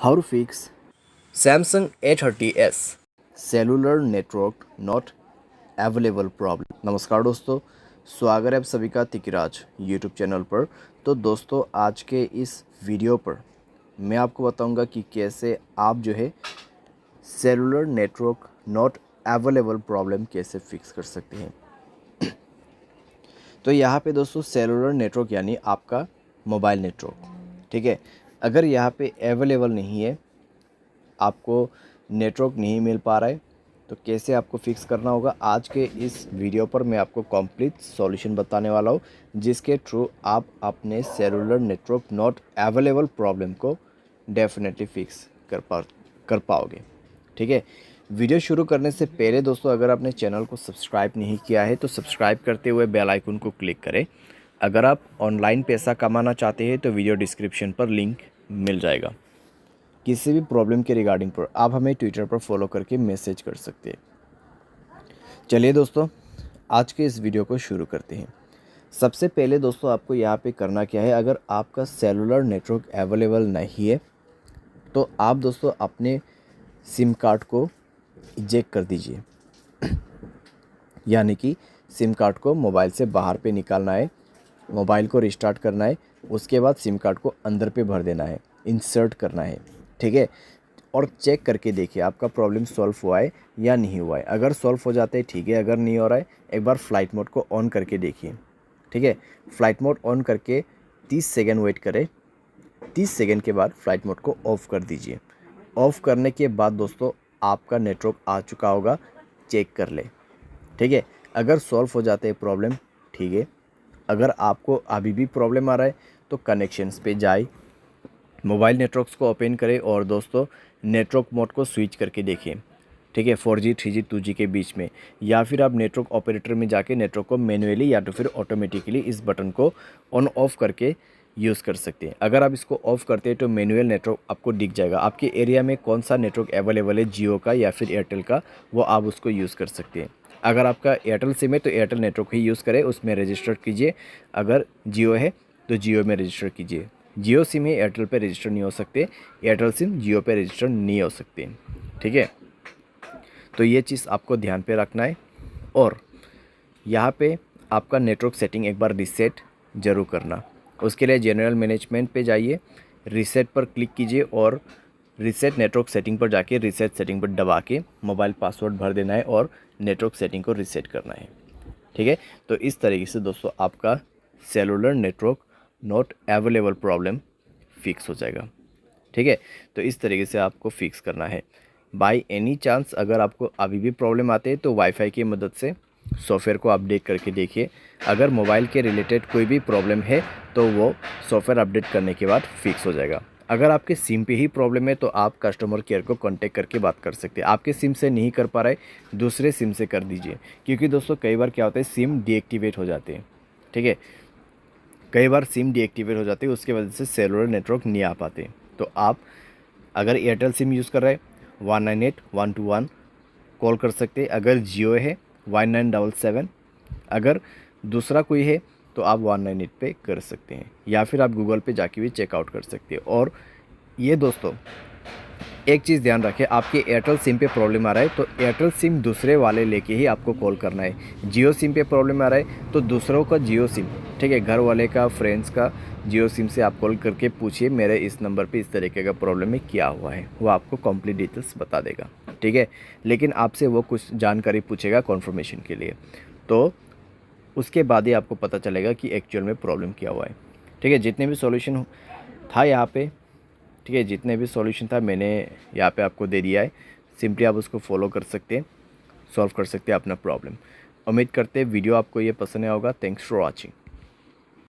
How to fix Samsung A30s। Cellular network not available problem. नमस्कार दोस्तों, स्वागत है आप सभी का तिकिराज यूट्यूब चैनल पर। तो दोस्तों, आज के इस वीडियो पर मैं आपको बताऊंगा कि कैसे आप जो है cellular network not available problem कैसे फिक्स कर सकते हैं। तो यहाँ पे दोस्तों सेलुलर नेटवर्क यानी आपका मोबाइल नेटवर्क, ठीक है। अगर यहाँ पे अवेलेबल नहीं है, आपको नेटवर्क नहीं मिल पा रहा है, तो कैसे आपको फिक्स करना होगा, आज के इस वीडियो पर मैं आपको कंप्लीट सॉल्यूशन बताने वाला हूँ, जिसके थ्रू आप अपने cellular network not available problem को डेफिनेटली फिक्स कर पाओगे, ठीक है। वीडियो शुरू करने से पहले दोस्तों, अगर आपने चैनल को सब्सक्राइब नहीं किया है तो सब्सक्राइब करते हुए बेल आइकन को क्लिक करें। अगर आप ऑनलाइन पैसा कमाना चाहते हैं तो वीडियो डिस्क्रिप्शन पर लिंक मिल जाएगा। किसी भी प्रॉब्लम के रिगार्डिंग पर आप हमें ट्विटर पर फॉलो करके मैसेज कर सकते हैं। चलिए दोस्तों, आज के इस वीडियो को शुरू करते हैं। सबसे पहले दोस्तों, आपको यहाँ पे करना क्या है, अगर आपका सेलुलर नेटवर्क अवेलेबल नहीं है तो आप दोस्तों अपने सिम कार्ड को इजेक्ट कर दीजिए। यानी कि सिम कार्ड को मोबाइल से बाहर पे निकालना है, मोबाइल को रिस्टार्ट करना है, उसके बाद सिम कार्ड को अंदर पे भर देना है, इंसर्ट करना है, ठीक है। और चेक करके देखिए आपका प्रॉब्लम सॉल्व हुआ है या नहीं हुआ है। अगर सॉल्व हो जाता है ठीक है, अगर नहीं हो रहा है एक बार फ्लाइट मोड को ऑन करके देखिए, ठीक है। फ्लाइट मोड ऑन करके 30 सेकेंड वेट करें। 30 सेकेंड के बाद फ्लाइट मोड को ऑफ़ कर दीजिए। ऑफ़ करने के बाद दोस्तों आपका नेटवर्क आ चुका होगा, चेक कर ले, ठीक है। अगर सॉल्व हो जाते हैं प्रॉब्लम, ठीक है। अगर आपको अभी भी प्रॉब्लम आ रहा है तो कनेक्शंस पे जाए, मोबाइल नेटवर्क्स को ओपन करें और दोस्तों नेटवर्क मोड को स्विच करके देखिए, ठीक है, 4G 3G 2G के बीच में। या फिर आप नेटवर्क ऑपरेटर में जाके नेटवर्क को मैनुअली या तो फिर ऑटोमेटिकली इस बटन को ऑन ऑफ करके यूज़ कर सकते हैं। अगर आप इसको ऑफ़ करते हैं तो मैनुअल नेटवर्क आपको दिख जाएगा, आपके एरिया में कौन सा नेटवर्क अवेलेबल है, जियो का या फिर एयरटेल का, वो आप उसको यूज़ कर सकते हैं। अगर आपका एयरटेल सिम है तो एयरटेल नेटवर्क ही यूज़ करें, उसमें रजिस्टर कीजिए। अगर जियो है तो जियो में रजिस्टर कीजिए। जियो सिम है, एयरटेल पे रजिस्टर नहीं हो सकते, एयरटेल सिम जियो पे रजिस्टर नहीं हो सकते, ठीक है। तो ये चीज़ आपको ध्यान पे रखना है। और यहाँ पे आपका नेटवर्क सेटिंग एक बार रीसेट ज़रूर करना। उसके लिए जनरल मैनेजमेंट पे जाइए, रीसेट पर क्लिक कीजिए और रीसेट नेटवर्क सेटिंग पर जाके रीसेट सेटिंग पर दबा के मोबाइल पासवर्ड भर देना है और नेटवर्क सेटिंग को रीसेट करना है, ठीक है। तो इस तरीके से दोस्तों आपका cellular network not available problem fix हो जाएगा, ठीक है। तो इस तरीके से आपको फिक्स करना है। बाय एनी चांस अगर आपको अभी भी प्रॉब्लम आते हैं तो वाईफाई की मदद से सॉफ्टवेयर को अपडेट करके देखिए। अगर मोबाइल के रिलेटेड कोई भी प्रॉब्लम है तो वो सॉफ्टवेयर अपडेट करने के बाद फिक्स हो जाएगा। अगर आपके सिम पे ही प्रॉब्लम है तो आप कस्टमर केयर को कांटेक्ट करके बात कर सकते हैं। आपके सिम से नहीं कर पा रहे, दूसरे सिम से कर दीजिए, क्योंकि दोस्तों कई बार क्या होता है, सिम डीएक्टिवेट हो जाते हैं, ठीक है। कई बार सिम डीएक्टिवेट हो जाती है, उसके वजह से सेलुलर नेटवर्क नहीं आ पाते। तो आप अगर एयरटेल सिम यूज़ कर रहे हैं 198-121 कॉल कर सकते हैं। अगर जियो है 1977, अगर दूसरा कोई है तो आप 198 पे कर सकते हैं, या फिर आप गूगल पे जाके भी चेकआउट कर सकते हैं। और ये दोस्तों एक चीज़ ध्यान रखें, आपके एयरटेल सिम पे प्रॉब्लम आ रहा है तो एयरटेल सिम दूसरे वाले लेके ही आपको कॉल करना है। जियो सिम पे प्रॉब्लम आ रहा है तो दूसरों का जियो सिम, ठीक है, घर वाले का, फ्रेंड्स का जियो सिम से आप कॉल करके पूछिए मेरे इस नंबर पे इस तरीके का प्रॉब्लम है, क्या हुआ है, वो आपको कंप्लीट डिटेल्स बता देगा, ठीक है। लेकिन आपसे वो कुछ जानकारी पूछेगा कॉन्फर्मेशन के लिए, तो उसके बाद ही आपको पता चलेगा कि एक्चुअल में प्रॉब्लम क्या हुआ है, ठीक है। जितने भी सॉल्यूशन था यहाँ पे, ठीक है, जितने भी सॉल्यूशन था मैंने यहाँ पे आपको दे दिया है। सिंपली आप उसको फॉलो कर सकते हैं, सॉल्व कर सकते हैं अपना प्रॉब्लम। उम्मीद करते हैं वीडियो आपको ये पसंद आया होगा। Thanks for watching.